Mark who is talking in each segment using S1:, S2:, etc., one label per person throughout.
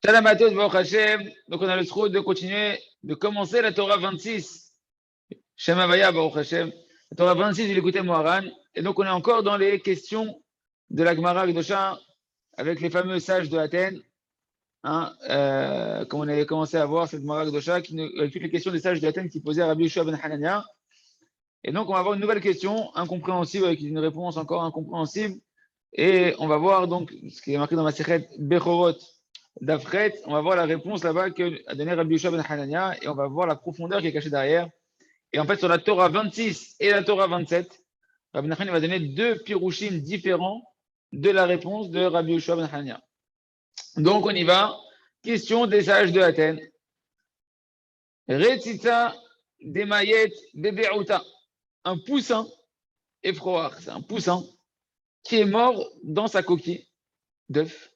S1: Shalom à tous, Baruch Hashem. Donc, on a le trou de continuer, de commencer la Torah 26. Shem Havaya, Baruch Hashem. La Torah 26 il écoutait Moharan. Et donc, on est encore dans les questions de la Gemara Gdosha avec les fameux sages de Athènes. Comme on avait commencé à voir cette Gemara Gdosha, avec toutes les questions des sages de Athènes qui posaient à Rabbi Yeshua ben Hanania. Et donc, on va avoir une nouvelle question, incompréhensible, avec une réponse encore incompréhensible. Et on va voir donc ce qui est marqué dans ma Sechet Bechorot d'Afret. On va voir la réponse là-bas qu'a donné Rabbi Yeshua ben Hanania et on va voir la profondeur qui est cachée derrière. Et en fait, sur la Torah 26 et la Torah 27, Rabbi Nachman va donner deux pirouchim différents de la réponse de Rabbi Yeshua ben Hanania. Donc, on y va. Question des sages de Athènes. Retita demayet bebe'uta. Un poussin, effroar, c'est un poussin qui est mort dans sa coquille d'œuf.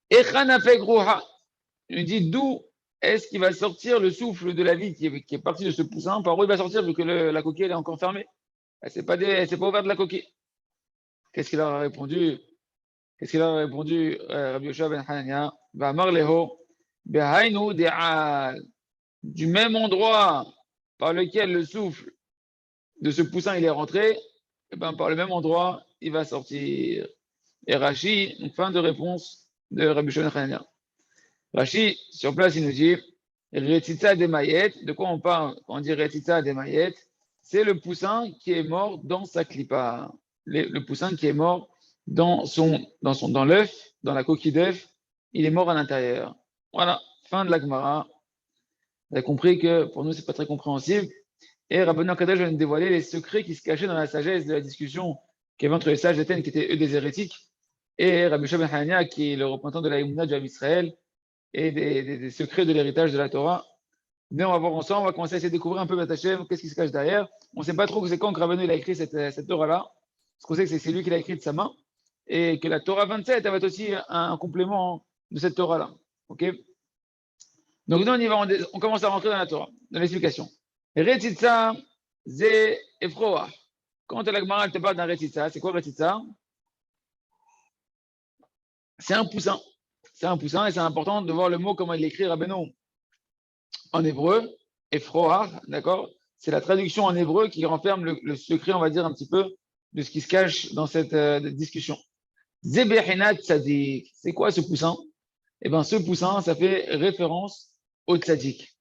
S1: Echanafek roha. Il dit d'où est-ce qu'il va sortir le souffle de la vie qui est parti de ce poussin? Par où il va sortir vu que la coquille elle est encore fermée? Elle s'est pas ouverte de la coquille. Qu'est-ce qu'il leur a répondu? Rabbi Yoshua ben Hanania? Va'amar leho behainu de'al. Du même endroit par lequel le souffle de ce poussin il est rentré, et ben par le même endroit il va sortir. Et Rashi, donc fin de réponse de Rabbi Yoshua ben Hanania. Rashi, sur place, il nous dit Retitza des maillettes. De quoi on parle quand on dit Retitza des maillettes? C'est le poussin qui est mort dans sa clipa. Le poussin qui est mort dans l'œuf, dans la coquille d'œuf, il est mort à l'intérieur. Voilà, fin de la Gemara. Vous avez compris que pour nous, c'est pas très compréhensible. Et Rabbeinu Kadosh va nous dévoiler les secrets qui se cachaient dans la sagesse de la discussion qu'il y avait entre les sages d'Athènes, qui étaient eux des hérétiques, et Rabbi Shua ben Hanania, qui est le représentant de la Yémouna du Ham Israël, et des secrets de l'héritage de la Torah. Mais on va voir ensemble, on va commencer à essayer de découvrir un peu Batachem, qu'est-ce qui se cache derrière. On ne sait pas trop c'est quand que Rabbeinu il a écrit cette Torah-là. Ce qu'on sait, que c'est lui qui l'a écrit de sa main. Et que la Torah 27, elle va être aussi un complément de cette Torah-là. Ok? Donc nous, on y va, on commence à rentrer dans la Torah, dans l'explication. Retitza, ze efroa. Quand la Gemara te parle d'un Retitza, c'est quoi Retitza? C'est un poussin. C'est un poussin et c'est important de voir le mot, comment il écrit Rabbeinu en hébreu, Efroar, d'accord? C'est la traduction en hébreu qui renferme le secret, on va dire, un petit peu de ce qui se cache dans cette discussion. Zebehinat tzadik. C'est quoi ce poussin? Eh bien, ce poussin, ça fait référence au tzadik.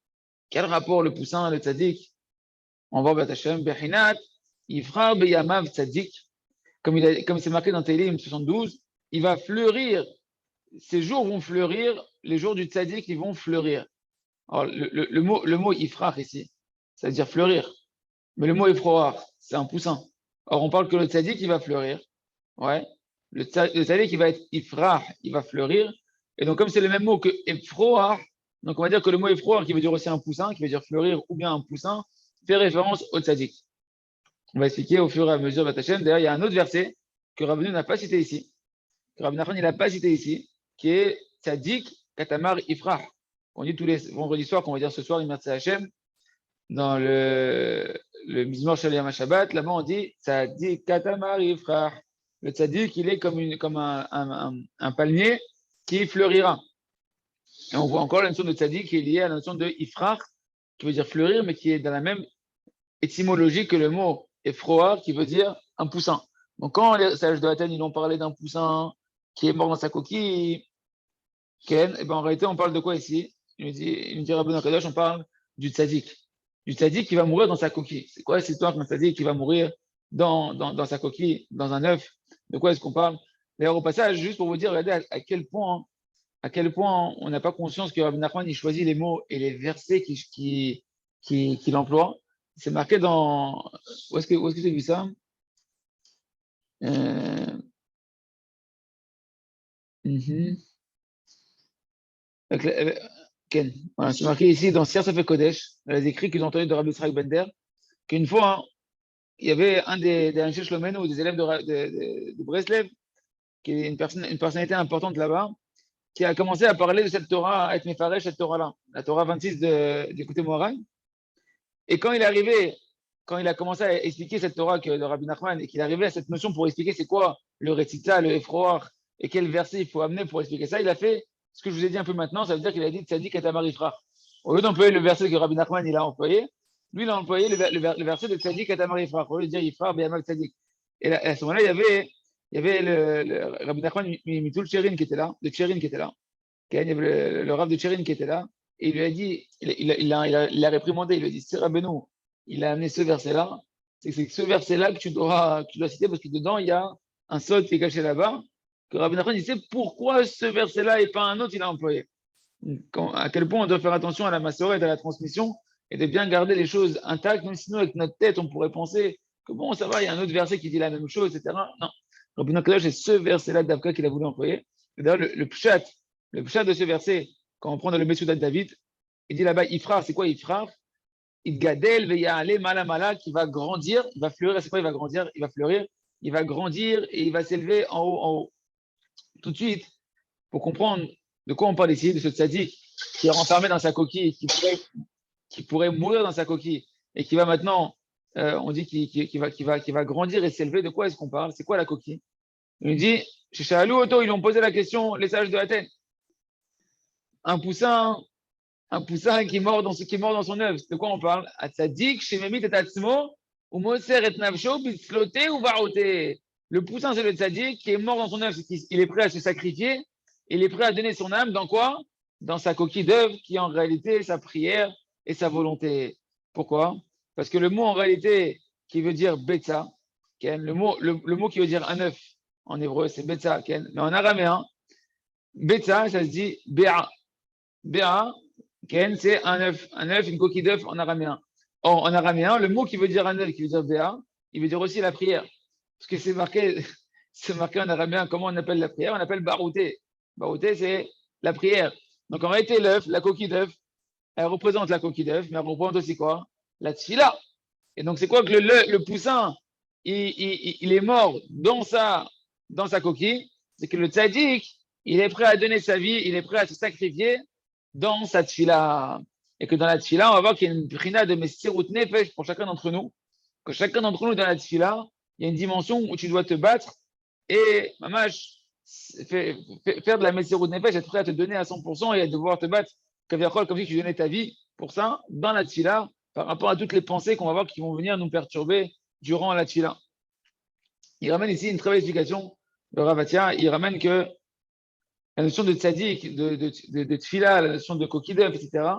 S1: Quel rapport le poussin et le tzadik? On va voir Batachem. Behinat, Ifrar beyamav tzadik. Comme c'est marqué dans Télim 72, il va fleurir. Ces jours vont fleurir, les jours du tzadik, ils vont fleurir. Alors, le mot ifrach ici, ça veut dire fleurir. Mais le mot effroar, c'est un poussin. Or, on parle que le tzaddik, il va fleurir. Ouais. Le tzaddik, il va être ifrach, il va fleurir. Et donc, comme c'est le même mot que effroar, donc on va dire que le mot effroar, qui veut dire aussi un poussin, qui veut dire fleurir ou bien un poussin, fait référence au tzaddik. On va expliquer au fur et à mesure, Batachem. D'ailleurs, il y a un autre verset que Rabbeinu n'a pas cité ici, que Rabbi Nachman n'a pas cité ici, qui est tzaddik katamar ifrach. On dit tous les vendredis soirs, qu'on va dire ce soir, Imertse Hashem, dans le Mizmor Shalom Shabbat, là-bas on dit Tzadik Katamar Ifrach. Le Tzadik, il est comme un palmier qui fleurira. Et on voit encore la notion de Tzadik qui est liée à la notion de Ifrach, qui veut dire fleurir, mais qui est dans la même étymologie que le mot Efroar, qui veut dire un poussin. Donc quand les sages de Athènes, ils ont parlé d'un poussin qui est mort dans sa coquille, Ken, et ben en réalité, on parle de quoi ici? Il nous dit Rabbeinu Kadosh, on parle du tzaddik. Du tzaddik qui va mourir dans sa coquille. C'est quoi cette histoire d'un tzaddik qui va mourir dans sa coquille, dans un œuf? De quoi est-ce qu'on parle? D'ailleurs, au passage, juste pour vous dire, regardez à quel point on n'a pas conscience que Rabbi Nachman il choisit les mots et les versets qu'il emploie. C'est marqué dans. Où est-ce que j'ai vu ça? Ken. Voilà, c'est marqué ici dans Sir Safek Kodesh, dans les écrits qu'ils ont entendus de Rabbi Israël Bender, qu'une fois, il y avait un des Anshe Shlomenu, ou des élèves de Breslev, qui est une personnalité importante là-bas, qui a commencé à parler de cette Torah, à être Mefaresh, cette Torah-là, la Torah 26 d'Écouter Moharan. Et quand il a commencé à expliquer cette Torah de Rabbi Nachman, et qu'il est arrivé à cette notion pour expliquer c'est quoi le Retita, le Efroar, et quel verset il faut amener pour expliquer ça, il a fait ce que je vous ai dit un peu maintenant, ça veut dire qu'il a dit Tzadik et Tamarifra. Au lieu d'employer le verset que Rabbi Nachman il a employé, lui il a employé le verset de Tzadik et Tamarifra. Au lieu de dire Ifra, Beyamav Tzadik. Et à ce moment-là, il y avait le Rabbi Nachman Mitul Cherin qui était là, de Cherin qui était là. Il y avait le Rav de Cherin qui était là. Et il lui a dit, il a réprimandé, il lui a dit, c'est Rabbeinu, il a amené ce verset-là, c'est ce verset-là que tu dois citer parce que dedans, il y a un sod qui est caché là-bas, que Rabbi Nachman disait pourquoi ce verset-là et pas un autre, il a employé. À quel point on doit faire attention à la massorette, à la transmission, et de bien garder les choses intactes, même sinon avec notre tête, on pourrait penser que bon, ça va, il y a un autre verset qui dit la même chose, etc. Non, Rabbi Nachman, c'est ce verset-là d'Avka qu'il a voulu employer. D'ailleurs, le pshat de ce verset, quand on prend dans le Mesoudat David, il dit là-bas, Ifrar, c'est quoi Ifrar? Idgadel veya'ale mala qui va grandir, il va fleurir, c'est quoi il va grandir? Il va fleurir, il va grandir et il va s'élever en haut, en haut. Tout de suite, pour comprendre de quoi on parle ici, de ce tzaddik qui est renfermé dans sa coquille, qui pourrait mourir dans sa coquille et qui va maintenant, on dit qu'il va grandir et s'élever, de quoi est-ce qu'on parle? C'est quoi la coquille? Il dit, chez Shahalou Oto, ils ont posé la question, les sages de Athènes. Un poussin qui mord dans son œuf. De quoi on parle? Atzadik, Shememit et Atzmo, ou Moser et Navsho, Bitzloté ou Varoté. Le poussin, c'est le tzadik qui est mort dans son œuf. Il est prêt à se sacrifier. Il est prêt à donner son âme dans quoi? Dans sa coquille d'œuf, qui est en réalité sa prière et sa volonté. Pourquoi? Parce que le mot en réalité qui veut dire Betsa, le mot qui veut dire un œuf en hébreu, c'est Betsa, mais en araméen, Betsa, ça se dit Béa. Béa, c'est un œuf, une coquille d'œuf en araméen. Or, en araméen, le mot qui veut dire un œuf, qui veut dire Béa, il veut dire aussi la prière. Parce que c'est marqué en araméen, comment on appelle la prière? On appelle Barouté. Barouté, c'est la prière. Donc en réalité, l'œuf, la coquille d'œuf, elle représente la coquille d'œuf, mais elle représente aussi quoi? La tfila. Et donc c'est quoi que le poussin, il est mort dans sa coquille? C'est que le tzaddik, il est prêt à donner sa vie, il est prêt à se sacrifier dans sa tfila. Et que dans la tfila, on va voir qu'il y a une prina de Messirut Nefesh pour chacun d'entre nous. Que chacun d'entre nous, dans la tfila, il y a une dimension où tu dois te battre et, mamash, faire de la Messirut Nefesh, être prêt à te donner à 100% et à devoir te battre comme si tu donnais ta vie pour ça, dans la tfila, par rapport à toutes les pensées qu'on va voir qui vont venir nous perturber durant la tfila. Il ramène ici une très belle explication de Ravatia. Il ramène que la notion de tzaddik, de tfila, la notion de coquille d'œuf, etc.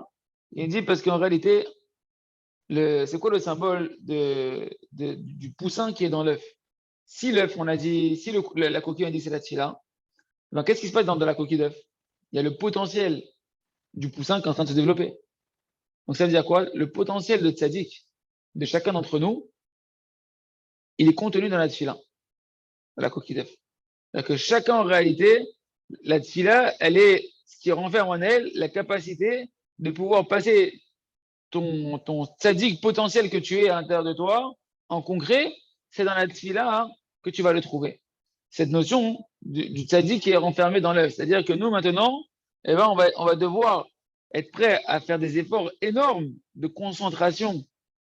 S1: Il dit parce qu'en réalité, c'est quoi le symbole du poussin qui est dans l'œuf? Si l'œuf, on a dit, si la coquille, on a dit c'est la tfila, ben qu'est-ce qui se passe dans la coquille d'œuf? Il y a le potentiel du poussin qui est en train de se développer. Donc ça veut dire quoi? Le potentiel de tzaddik de chacun d'entre nous, il est contenu dans la tfila, dans la coquille d'œuf. C'est-à-dire que chacun en réalité, la tfila, elle est ce qui renferme en elle la capacité de pouvoir passer ton tzaddik potentiel que tu es à l'intérieur de toi en concret, c'est dans la tfila que tu vas le trouver. Cette notion du tzaddik qui est renfermé dans l'œuf. C'est-à-dire que nous maintenant, eh ben, on va devoir être prêt à faire des efforts énormes de concentration,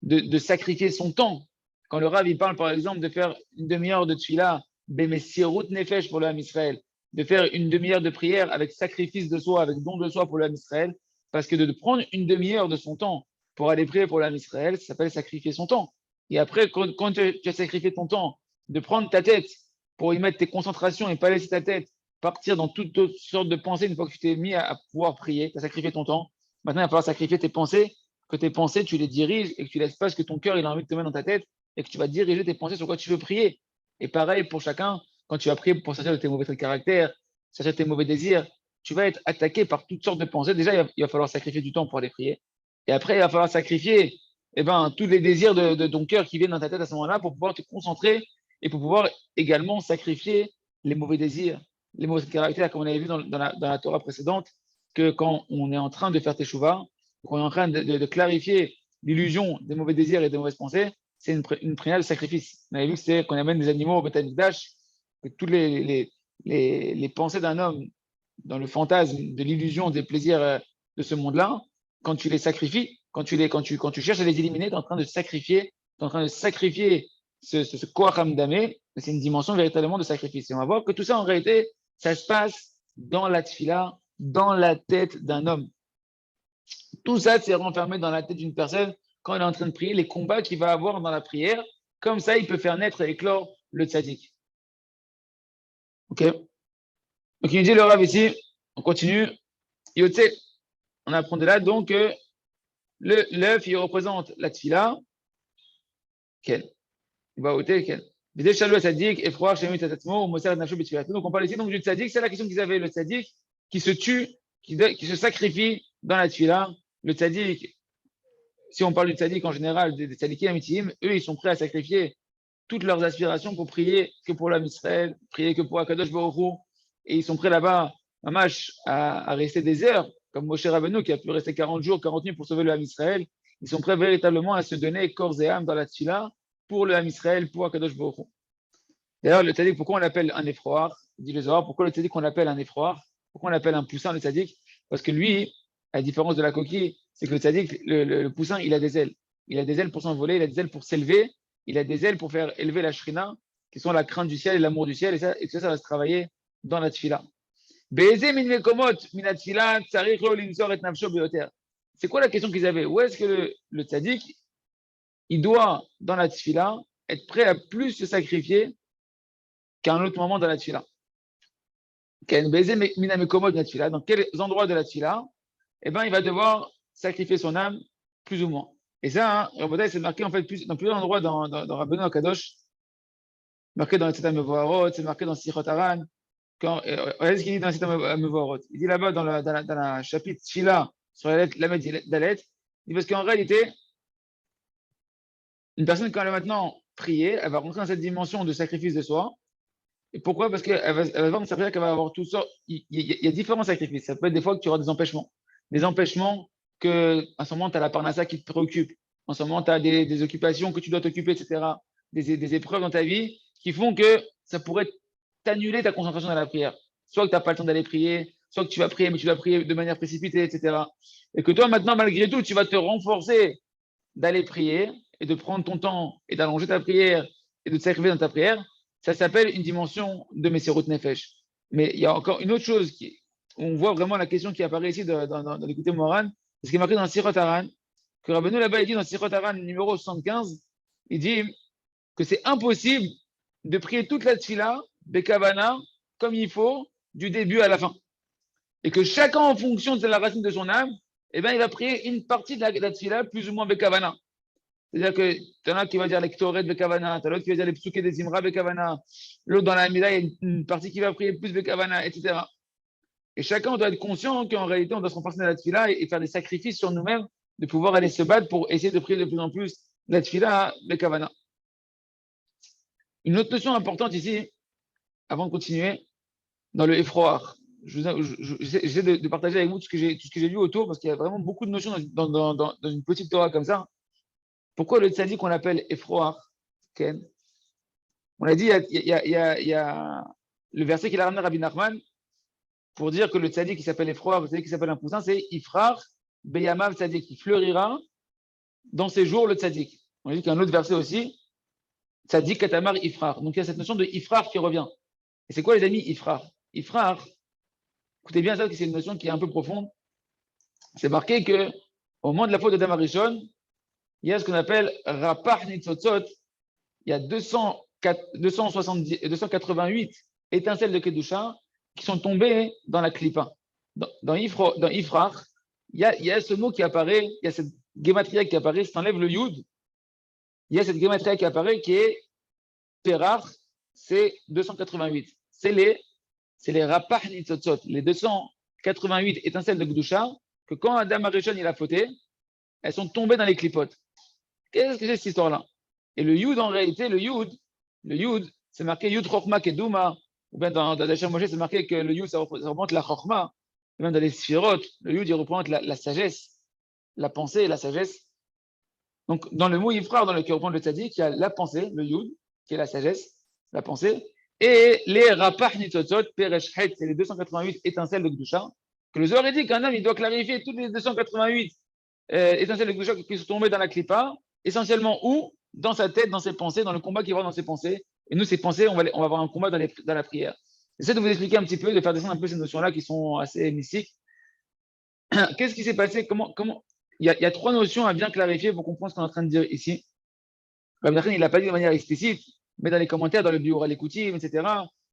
S1: de sacrifier son temps. Quand le Rav il parle par exemple de faire une demi-heure de tfila, Bemessirut Nefesh pour le Ham Israël, de faire une demi-heure de prière avec sacrifice de soi, avec don de soi pour le Ham Israël, parce que de prendre une demi-heure de son temps pour aller prier pour le Ham Israël, ça s'appelle sacrifier son temps. Et après, quand tu as sacrifié ton temps, de prendre ta tête pour y mettre tes concentrations et pas laisser ta tête partir dans toutes sortes de pensées une fois que tu t'es mis à pouvoir prier, tu as sacrifié ton temps. Maintenant, il va falloir sacrifier tes pensées, que tes pensées, tu les diriges et que tu laisses pas ce que ton cœur il a envie de te mettre dans ta tête et que tu vas diriger tes pensées sur quoi tu veux prier. Et pareil pour chacun, quand tu vas prier pour sortir de tes mauvais traits de caractère, sortir de tes mauvais désirs, tu vas être attaqué par toutes sortes de pensées. Déjà, il va falloir sacrifier du temps pour aller prier. Et après, il va falloir sacrifier tous les désirs de ton cœur qui viennent dans ta tête à ce moment-là pour pouvoir te concentrer et pour pouvoir également sacrifier les mauvais désirs, les mauvais caractères, comme on avait vu dans la Torah précédente, que quand on est en train de faire teshuva, qu'on est en train de clarifier l'illusion des mauvais désirs et des mauvaises pensées, c'est une prière de sacrifice. On avait vu que c'est qu'on amène des animaux au Beth Amikdash, que toutes les pensées d'un homme dans le fantasme de l'illusion des plaisirs de ce monde-là, quand tu les sacrifies, quand tu cherches à les éliminer, tu es en train de sacrifier, ce Koacham Damé, c'est une dimension véritablement de sacrifice. Et on va voir que tout ça, en réalité, ça se passe dans la tfila, dans la tête d'un homme. Tout ça, c'est renfermé dans la tête d'une personne quand il est en train de prier, les combats qu'il va avoir dans la prière. Comme ça, il peut faire naître et éclore le tzaddik. Ok. Donc, il nous dit le Rav ici, on continue. Yotse, on apprend de là donc que l'œuf, il représente la tfila. Quel? Il va ôter quel? Donc, on parle ici donc du tzaddik, c'est la question qu'ils avaient, le tzaddik qui se tue, qui se sacrifie dans la tfila. Le tzaddik, si on parle du tzaddik en général, des tzaddikim amitim, eux, ils sont prêts à sacrifier toutes leurs aspirations pour prier que pour l'âme Israël, prier que pour Akadosh Baruch Hu, et ils sont prêts là-bas, mamash, à rester des heures, comme Moshe Rabbeinu qui a pu rester 40 jours, 40 nuits pour sauver le âme Israël. Ils sont prêts véritablement à se donner corps et âme dans la tfila pour le âme Israël, pour Akadosh Baruch Hu. D'ailleurs, le tzaddik, pourquoi on l'appelle un effroir? Dit le Zohar, pourquoi le tzaddik on l'appelle un effroir? Pourquoi on l'appelle un poussin, le tzaddik? Parce que lui, à la différence de la coquille, c'est que le tzaddik, le poussin, il a des ailes. Il a des ailes pour s'envoler, il a des ailes pour s'élever, il a des ailes pour faire élever la shrina, qui sont la crainte du ciel et l'amour du ciel, et ça va se travailler dans la tfila. C'est quoi la question qu'ils avaient? Où est-ce que le tzaddik, il doit, dans la tfila, être prêt à plus se sacrifier qu'à un autre moment dans la tfila? Dans quels endroits de la tfila, eh ben, il va devoir sacrifier son âme, plus ou moins. Et ça, c'est marqué en fait dans plusieurs endroits dans Rabbeinu Akadosh, marqué dans les Setam Mevoharot, c'est marqué dans Sichot Haran. Regardez ce qu'il dit dans les Setam Mevoharot. Il dit là-bas dans la chapitre Tfila, sur la lettre Lamed Dalet, il dit parce qu'en réalité, une personne, quand elle va maintenant prier, elle va rentrer dans cette dimension de sacrifice de soi. Et pourquoi? Parce qu'elle va voir qu'elle va avoir tout ça. Il y a différents sacrifices. Ça peut être des fois que tu auras des empêchements. Des empêchements que, à ce moment, tu as la parnassa qui te préoccupe. En ce moment, tu as des occupations que tu dois t'occuper, etc. Des épreuves dans ta vie qui font que ça pourrait t'annuler ta concentration dans la prière. Soit que tu n'as pas le temps d'aller prier, soit que tu vas prier, mais tu vas prier de manière précipitée, etc. Et que toi, maintenant, malgré tout, tu vas te renforcer d'aller prier et de prendre ton temps et d'allonger ta prière et de te sacrifier dans ta prière. Ça s'appelle une dimension de Messirut Nefesh. Mais il y a encore une autre chose on voit vraiment la question qui apparaît ici dans l'écouté Moran, c'est ce qui est marqué dans Sirot Haran, que Rabbeinu là-bas, il dit dans Sirot Haran numéro 75, il dit que c'est impossible de prier toute la tfila, Bekavana, comme il faut, du début à la fin. Et que chacun, en fonction de la racine de son âme, eh ben, il va prier une partie de la tfila, plus ou moins Bekavana. C'est-à-dire que tu en as qui va dire les Ktoret Bekavana, tu as l'autre qui va dire les Psuké des Zimra Bekavana, l'autre dans la Amida, il y a une partie qui va prier plus Bekavana, etc. Et chacun doit être conscient qu'en réalité, on doit se renforcer dans la tfila et faire des sacrifices sur nous-mêmes, de pouvoir aller se battre pour essayer de prier de plus en plus la tfila Bekavana. Une autre notion importante ici, avant de continuer, dans le effroir. J'essaie de partager avec vous tout ce que j'ai vu autour, parce qu'il y a vraiment beaucoup de notions dans une petite Torah comme ça. Pourquoi le tzaddik on l'appelle effroar? Ken? On a dit, il y a le verset qu'il a ramené à Rabbi Nachman pour dire que le tzaddik qui s'appelle effroar, le tzaddik qui s'appelle un poussin, c'est Ifrar Beyamav tzaddik, qui fleurira dans ses jours le tzaddik. On a dit qu'il y a un autre verset aussi, tzaddik katamar Ifrar. Donc il y a cette notion de Ifrar qui revient. Et c'est quoi les amis Ifrar? Ifrar, écoutez bien ça, que c'est une notion qui est un peu profonde. C'est marqué que au moment de la faute de Adam Arishon, il y a ce qu'on appelle Rapach Nitzotzot, il y a 288 étincelles de Kedusha qui sont tombées dans la Klippa. Dans Ifrach, il y a ce mot qui apparaît, il y a cette gématria qui apparaît, si tu enlèves le Yud, il y a cette gématria qui apparaît qui est Perach, c'est 288. C'est les Rapach Nitzotzot, les 288 étincelles de Kedusha, que quand Adam Arishon il a fauté, elles sont tombées dans les clipotes. Qu'est-ce que c'est cette histoire-là? Et le Yud, en réalité, le Yud, c'est marqué Yud Chochma Keduma, ou bien dans Dashem Moshe, c'est marqué que le Yud, ça représente la Chochma, ou bien dans les Sphirot, le Yud, il représente la sagesse, la pensée et la sagesse. Donc, dans le mot Ifrar, dans lequel reprend le Tzadik, il y a la pensée, le Yud, qui est la sagesse, la pensée, et les Rapach Nitzotzot, Pereshchet, c'est les 288 étincelles de Kedusha, que le Zohar dit qu'un homme, il doit clarifier toutes les 288 étincelles de Kedusha qui sont tombées dans la Klippa, essentiellement où? Dans sa tête, dans ses pensées, dans le combat qu'il va avoir dans ses pensées. Et nous, ces pensées, on va avoir un combat dans la prière. J'essaie de vous expliquer un petit peu, de faire descendre un peu ces notions-là qui sont assez mystiques. Qu'est-ce qui s'est passé? Il y a trois notions à bien clarifier pour comprendre ce qu'on est en train de dire ici. Rabbi Nachman, il l'a pas dit de manière explicite, mais dans les commentaires, dans le Biur al-Écoutim, etc.,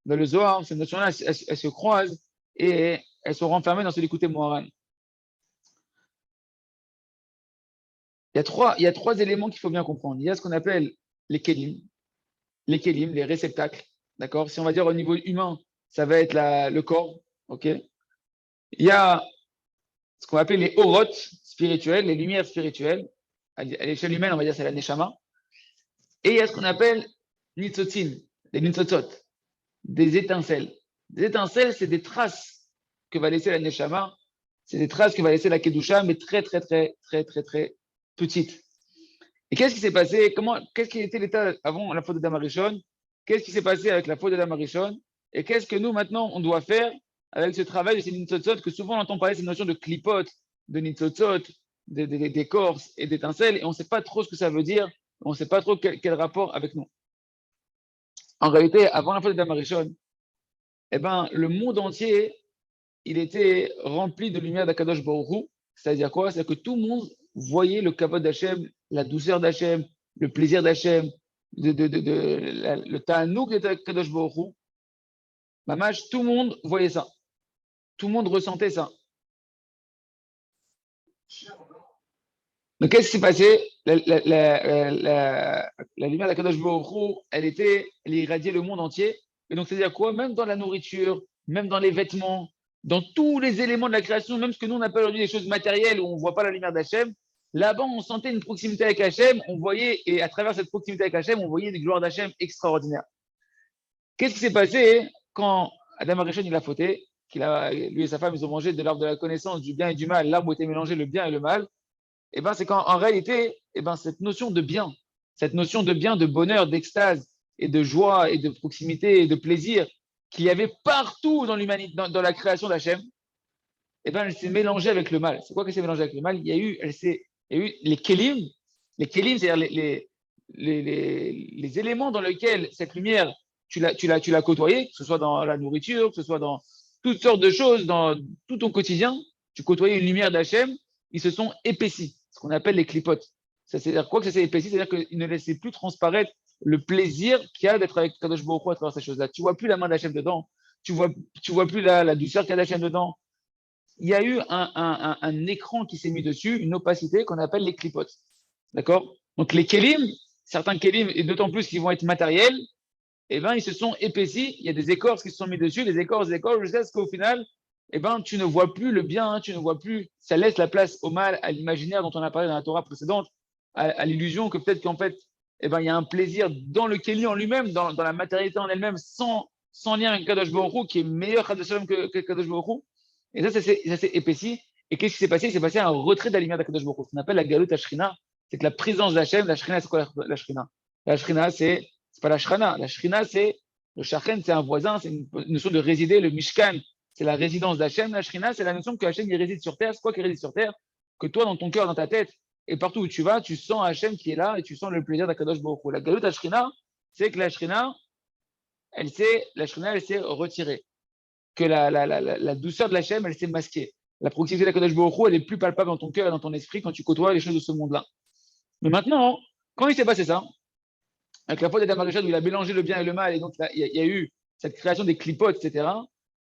S1: dans le Zohar, ces notions-là, elles se croisent et elles sont renfermées dans ce l'écouté Moharan. Il y a trois éléments qu'il faut bien comprendre. Il y a ce qu'on appelle les kelim, les réceptacles. D'accord? Si on va dire au niveau humain, ça va être le corps. OK? Il y a ce qu'on va appeler les orotes spirituelles, les lumières spirituelles. À l'échelle humaine, on va dire c'est la neshama. Et il y a ce qu'on appelle nitzotzin, les nitzotzot, des étincelles. Des étincelles, c'est des traces que va laisser la neshama. C'est des traces que va laisser la kedusha, mais très, très, très, très, très, très petites. Et qu'est-ce qui s'est passé? Qu'est-ce qui était l'état avant la faute de Damarishon? Qu'est-ce qui s'est passé avec la faute de Damarishon? Et qu'est-ce que nous, maintenant, on doit faire avec ce travail de ces nitzotzot, que souvent on entend parler de cette notion de clipote, de nitzotzot, d'écorce et d'étincelles, et on ne sait pas trop ce que ça veut dire, on ne sait pas trop quel rapport avec nous. En réalité, avant la faute de Damarishon, eh ben, le monde entier, il était rempli de lumière d'Akadosh Baruch Hu. C'est-à-dire quoi? C'est-à-dire que tout le monde voyait le kavod d'Hachem, la douceur d'Hachem, le plaisir d'Hachem, le ta'anouk d'Akadosh Baruch Hu. Mamash, tout le monde voyait ça. Tout le monde ressentait ça. Donc, qu'est-ce qui s'est passé? La lumière d'Akadosh Baruch Hu, elle irradiait le monde entier. Et donc, c'est-à-dire quoi? Même dans la nourriture, même dans les vêtements, dans tous les éléments de la création, même ce que nous on appelle aujourd'hui des choses matérielles où on ne voit pas la lumière d'Hachem, là-bas on sentait une proximité avec Hachem, on voyait, et à travers cette proximité avec Hachem, on voyait des gloires d'Hachem extraordinaires. Qu'est-ce qui s'est passé quand Adam Arishon il a fauté, lui et sa femme ils ont mangé de l'arbre de la connaissance du bien et du mal, l'arbre où était mélangé le bien et le mal, et ben c'est qu'en réalité, et ben cette notion de bien, de bonheur, d'extase et de joie et de proximité et de plaisir qu'il y avait partout dans l'humanité, dans la création d'Hachem, eh ben, elle s'est mélangée avec le mal. C'est quoi qu'elle s'est mélangée avec le mal? Il y a eu les kelim, c'est-à-dire les éléments dans lesquels cette lumière, tu l'as côtoyée, que ce soit dans la nourriture, que ce soit dans toutes sortes de choses, dans tout ton quotidien, tu côtoyais une lumière d'Hachem, ils se sont épaissis, ce qu'on appelle les clipotes. C'est-à-dire quoi que ça s'est épaissi? C'est-à-dire qu'ils ne laissaient plus transparaître le plaisir qu'il y a d'être avec Kadosh Baruch Hu à travers ces choses-là. Tu vois plus la main d'Hachem dedans, tu vois plus la douceur qu'il y a d'Hachem dedans. Il y a eu un écran qui s'est mis dessus, une opacité qu'on appelle les clipotes. D'accord? Donc les kelim, certains kelim, et d'autant plus qu'ils vont être matériels, eh ben, ils se sont épaissis, il y a des écorces qui se sont mis dessus, des écorces, jusqu'à ce qu'au final, eh ben, tu ne vois plus le bien, hein, tu ne vois plus, ça laisse la place au mal, à l'imaginaire dont on a parlé dans la Torah précédente, à l'illusion que peut-être qu'en fait, eh ben, il y a un plaisir dans le Kéli en lui-même, dans la matérialité en elle-même, sans lien avec Kadosh Baruch Hu, qui est meilleur que Kadosh Baruch Hu. Et ça s'est épaissi. Et qu'est-ce qui s'est passé? Il s'est passé un retrait de la lumière de Kadosh Baruch Hu. Ce qu'on appelle la Galut Ashrina, c'est que la présence d'Hachem, la Shrina, c'est quoi la Shrina? La Shrina, c'est pas la Shrana. La Shrina, c'est le Shachen, c'est un voisin, c'est une notion de résider. Le Mishkan, c'est la résidence d'Hachem. La Shrina, c'est la notion que Hachem il réside sur terre. C'est quoi qui réside sur terre? Que toi, dans ton cœur, dans ta tête, et partout où tu vas, tu sens Hachem qui est là et tu sens le plaisir d'Akadosh Baruch Hu. La Galut Ashrina, c'est que la Shrina, elle s'est retirée. Que la douceur de l'Hachem, elle s'est masquée. La proximité d'Akadosh Baruch Hu, elle est plus palpable dans ton cœur et dans ton esprit quand tu côtoies les choses de ce monde-là. Mais maintenant, quand il s'est passé ça, avec la faute d'Adam Arishon, où il a mélangé le bien et le mal, et donc il y a eu cette création des clipotes, etc.,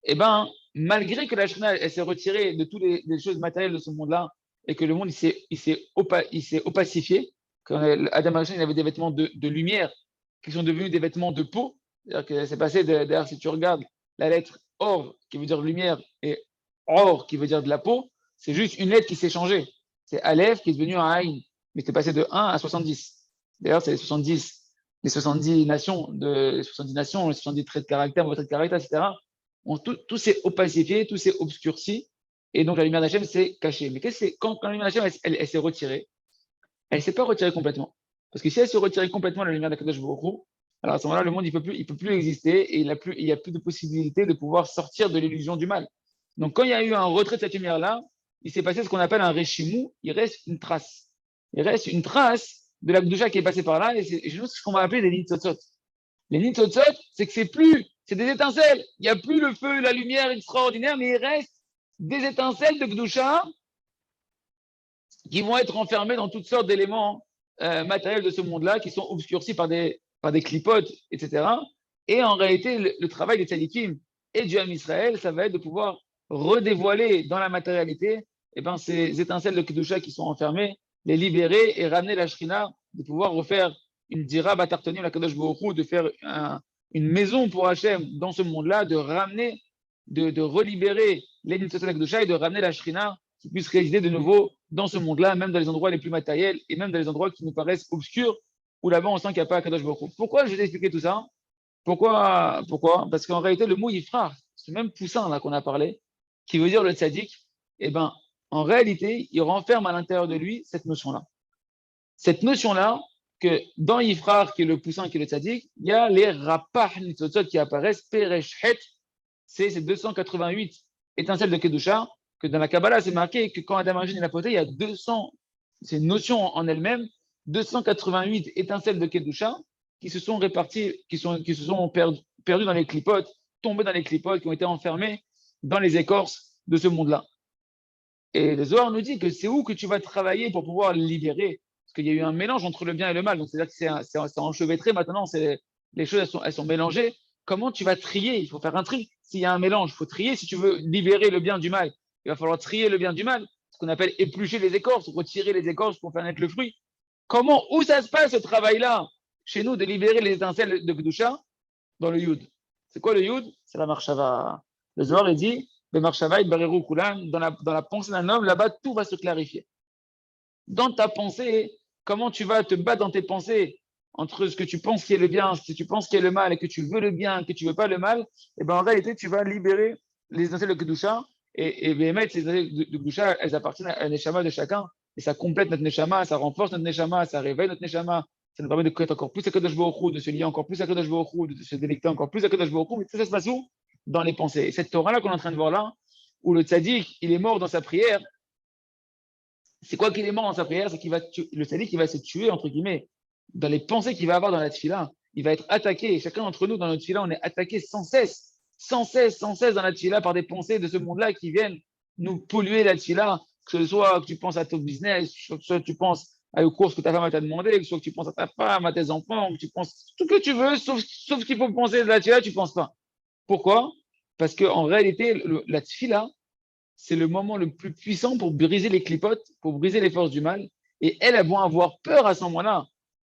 S1: et ben, malgré que la Shrina, elle s'est retirée de toutes les choses matérielles de ce monde-là, et que le monde, il s'est opacifié, quand Adam Arishon, il avait des vêtements de lumière qui sont devenus des vêtements de peau, c'est-à-dire que c'est passé, d'ailleurs, si tu regardes la lettre Or, qui veut dire lumière, et Or, qui veut dire de la peau, c'est juste une lettre qui s'est changée. C'est Aleph qui est devenu un Aïn, mais c'est passé de 1 à 70. D'ailleurs, c'est les 70 nations, les 70 traits de caractère, mauvais traits de caractère, etc. Tout s'est opacifié, tout s'est obscurci, et donc la lumière d'Hachem s'est cachée. Mais quand la lumière d'Hachem, elle s'est retirée, elle ne s'est pas retirée complètement. Parce que si elle se retirait complètement la lumière d'Akadosh Baruch Hu, alors à ce moment-là, le monde, il peut plus exister et il n'y a plus de possibilité de pouvoir sortir de l'illusion du mal. Donc, quand il y a eu un retrait de cette lumière-là, il s'est passé ce qu'on appelle un réchimou, il reste une trace. Il reste une trace de la Gdusha qui est passée par là, et c'est ce qu'on va appeler des nitzotzot. Les nitzotzot, c'est que c'est plus c'est des étincelles. Il n'y a plus le feu, la lumière extraordinaire, mais il reste des étincelles de Gdusha qui vont être enfermées dans toutes sortes d'éléments matériels de ce monde-là, qui sont obscurcis par des clipotes, etc. Et en réalité, le travail des tzadikim et du Ham Israël, ça va être de pouvoir redévoiler dans la matérialité ces étincelles de Kedusha qui sont enfermées, les libérer et ramener la Shrina, de pouvoir refaire une dira batartonim la Kadosh Baruch Hu, de faire une maison pour Hachem dans ce monde-là, de ramener, de relibérer les Nitzotot de Kedusha et de ramener la Shrina qui puisse résider de nouveau dans ce monde-là, même dans les endroits les plus matériels et même dans les endroits qui nous paraissent obscurs, où là-bas on sent qu'il n'y a pas Kadosh Baruch Hu. Pourquoi je vais t'expliquer tout ça? Pourquoi? Parce qu'en réalité, le mot Yifrar, ce même poussin là qu'on a parlé, qui veut dire le tzaddik, en réalité, il renferme à l'intérieur de lui cette notion-là. Cette notion-là, que dans Yifrar, qui est le poussin, qui est le tzaddik, il y a les rapah nitzotzot qui apparaissent, Pereshet, c'est ces 288 étincelles de Kedusha, que dans la Kabbalah, c'est marqué que quand Adam Arjun l'a posé, il y a 200, c'est une notion en elle-même, 288 étincelles de Kedusha qui se sont réparties, qui se sont perdues dans les clipotes, tombées dans les clipotes, qui ont été enfermées dans les écorces de ce monde-là. Et le Zohar nous dit que c'est où que tu vas travailler pour pouvoir les libérer. Parce qu'il y a eu un mélange entre le bien et le mal. Donc, c'est-à-dire que c'est enchevêtré maintenant, les choses elles sont mélangées. Comment tu vas trier? Il faut faire un tri. S'il y a un mélange, il faut trier. Si tu veux libérer le bien du mal, il va falloir trier le bien du mal, ce qu'on appelle éplucher les écorces, retirer les écorces pour faire naître le fruit. Où ça se passe ce travail-là chez nous de libérer les étincelles de Kedusha? Dans le Yud. C'est quoi le Yud? C'est la Marshava. Le Zohar il dit le Marshava, dans la pensée d'un homme, là-bas, tout va se clarifier. Dans ta pensée, comment tu vas te battre dans tes pensées entre ce que tu penses qui est le bien, ce que tu penses qui est le mal, et que tu veux le bien, que tu veux pas le mal, en réalité, tu vas libérer les étincelles de Kedusha, et mettre ces étincelles de Kedusha, elles appartiennent à un Neshama de chacun, et ça complète notre Neshama, ça renforce notre Neshama, ça réveille notre Neshama, ça nous permet de connaître encore plus à Kadosh Baruch Hu, de se lier encore plus à Kadosh Baruch Hu, de se délecter encore plus à Kadosh Baruch Hu, mais tout ça se passe où? Dans les pensées. Et cette Torah-là qu'on est en train de voir là, où le tzaddik, il est mort dans sa prière, c'est quoi qu'il est mort dans sa prière? C'est le tzaddik, il va se tuer, entre guillemets, dans les pensées qu'il va avoir dans la tefila. Il va être attaqué. Et chacun d'entre nous, dans notre tefila, on est attaqué sans cesse, sans cesse, sans cesse dans la tefila par des pensées de ce monde-là qui viennent nous polluer la tefila. Que ce soit que tu penses à ton business, que ce soit que tu penses à aux courses que ta femme t'a demandé, que ce soit que tu penses à ta femme, à tes enfants, que tu penses tout ce que tu veux, sauf qu'il faut penser de la tefila, tu ne penses pas. Pourquoi? Parce qu'en réalité, la tefila, c'est le moment le plus puissant pour briser les clipotes, pour briser les forces du mal. Et elles vont avoir peur à ce moment-là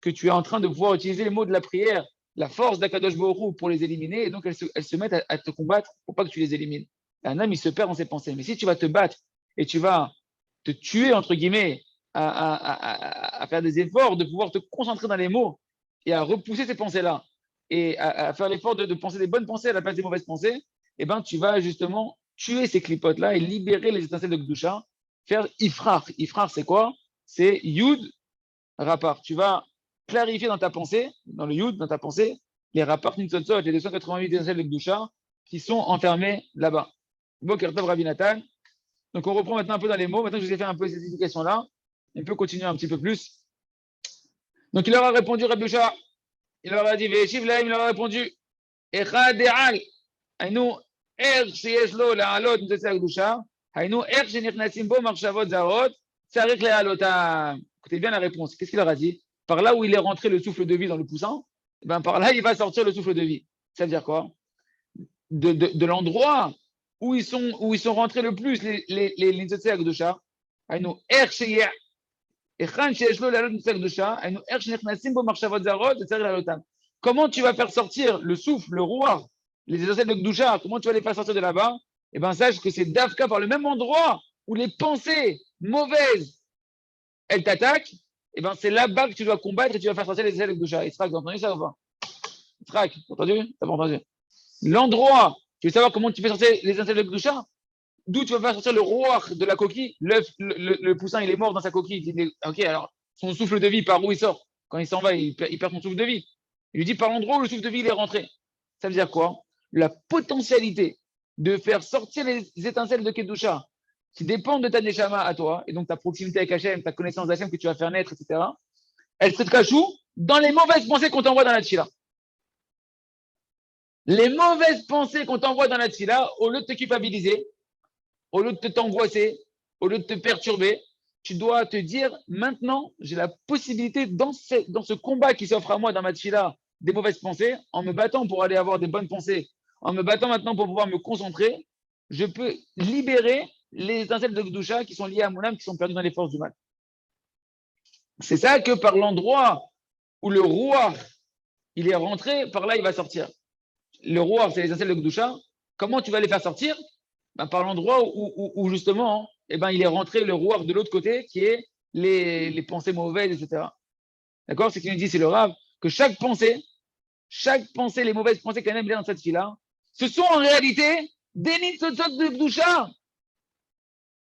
S1: que tu es en train de pouvoir utiliser les mots de la prière, la force d'Akadosh Baruch Hu pour les éliminer. Et donc, elles se mettent à te combattre pour pas que tu les élimines. Un homme, il se perd dans ses pensées. Mais si tu vas te battre et tu vas te tuer, entre guillemets, à faire des efforts, de pouvoir te concentrer dans les mots et à repousser ces pensées-là, et à faire l'effort de penser des bonnes pensées à la place des mauvaises pensées, tu vas justement tuer ces clipotes-là et libérer les étincelles de Gdusha, faire Ifrar. Ifrar, c'est quoi? C'est Yud Rapar. Tu vas clarifier dans ta pensée, dans le Yud, dans ta pensée, les Rapar Nitzotzot, les 288 étincelles de Gdusha qui sont enfermées là-bas. Boker Tov Rabbi Nathan. Donc on reprend maintenant un peu dans les mots. Maintenant que je vous ai fait un peu ces explications-là, on peut continuer un petit peu plus. Donc il leur a répondu Rabbi Yosha. Il leur a dit Ve'eshiv Lahem, il leur a répondu Echad De'al. Aïnou, איך שיש לו להעלות ניצוצי הקדושה, היינו איך שנכנסים בו מחשבות זרות, צריך להעלותם. Écoutez bien la réponse. Qu'est-ce qu'il leur a dit? Par là où il est rentré le souffle de vie dans le poussin, par là, il va sortir le souffle de vie. Ça veut dire quoi? De l'endroit où ils sont rentrés le plus, les ניצוצי הקדושה, היינו איך שיהיה, היכן שיש לו להעלות ניצוצי הקדושה, היינו איך שנכנסים בו מחשבות זרות, צריך להעלותם. Comment tu vas faire sortir le souffle, le roi, les étincelles de Gdusha, comment tu vas les faire sortir de là-bas? Sache que c'est Dafka par le même endroit où les pensées mauvaises, elles t'attaquent, c'est là-bas que tu dois combattre et tu vas faire sortir les étincelles de Gdusha. Israq, t'as entendu ça ou pas? Israq, t'as entendu? T'as pas entendu? L'endroit, tu veux savoir comment tu fais sortir les étincelles de Gdusha? D'où tu vas faire sortir le roi de la coquille? Le poussin, il est mort dans sa coquille. Ok, alors, son souffle de vie, par où il sort? Quand il s'en va, il perd son souffle de vie. Il lui dit par l'endroit où le souffle de vie il est rentré. Ça veut dire quoi? La potentialité de faire sortir les étincelles de Kedusha qui dépendent de ta Neshama à toi, et donc ta proximité avec Hachem, ta connaissance d'Hachem que tu vas faire naître, etc., elle se cache où? Dans les mauvaises pensées qu'on t'envoie dans la Tchila. Les mauvaises pensées qu'on t'envoie dans la tfila, au lieu de te culpabiliser, au lieu de t'angoisser, au lieu de te perturber, tu dois te dire maintenant, j'ai la possibilité dans ce combat qui s'offre à moi dans ma tfila des mauvaises pensées, en me battant pour aller avoir des bonnes pensées, en me battant maintenant pour pouvoir me concentrer, je peux libérer les étincelles de Gdusha qui sont liées à mon âme, qui sont perdues dans les forces du mal. C'est ça que par l'endroit où le roi il est rentré, par là il va sortir. Le roi, c'est les étincelles de Gdusha. Comment tu vas les faire sortir? Ben, par l'endroit où justement, eh ben, il est rentré le roi de l'autre côté, qui est les pensées mauvaises, etc. D'accord? C'est ce qu'il nous dit, c'est le Rav, que chaque pensée, les mauvaises pensées qu'elle aime bien dans cette fille-là, ce sont en réalité des nitzotzot de Gdusha